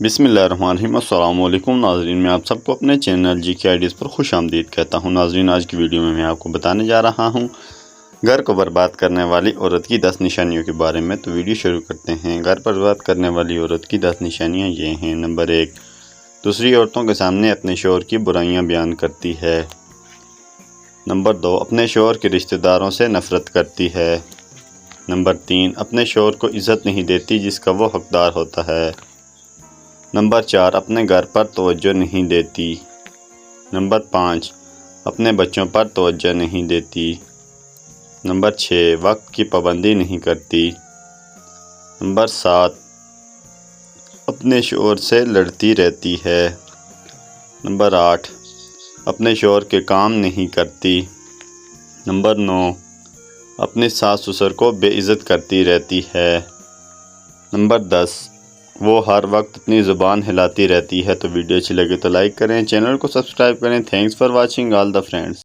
بسم اللہ الرحمن الرحیم۔ السلام علیکم ناظرین، میں آپ سب کو اپنے چینل جی کے آئیڈیز پر خوش آمدید کہتا ہوں۔ ناظرین، آج کی ویڈیو میں آپ کو بتانے جا رہا ہوں گھر کو برباد کرنے والی عورت کی 10 نشانیوں کے بارے میں۔ تو ویڈیو شروع کرتے ہیں۔ گھر برباد کرنے والی عورت کی 10 نشانیاں یہ ہیں۔ نمبر 1، دوسری عورتوں کے سامنے اپنے شوہر کی برائیاں بیان کرتی ہے۔ نمبر 2، اپنے شوہر کے رشتہ داروں سے نفرت کرتی ہے۔ نمبر 3، اپنے شوہر کو عزت نہیں دیتی جس کا وہ حقدار ہوتا ہے۔ نمبر 4، اپنے گھر پر توجہ نہیں دیتی۔ نمبر 5، اپنے بچوں پر توجہ نہیں دیتی۔ نمبر 6، وقت کی پابندی نہیں کرتی۔ نمبر 7، اپنے شوہر سے لڑتی رہتی ہے۔ نمبر 8، اپنے شوہر کے کام نہیں کرتی۔ نمبر 9، اپنے ساس سسر کو بے عزت کرتی رہتی ہے۔ نمبر 10، وہ ہر وقت اپنی زبان ہلاتی رہتی ہے۔ تو ویڈیو اچھی لگے تو لائک کریں، چینل کو سبسکرائب کریں۔ Thanks for watching all the friends.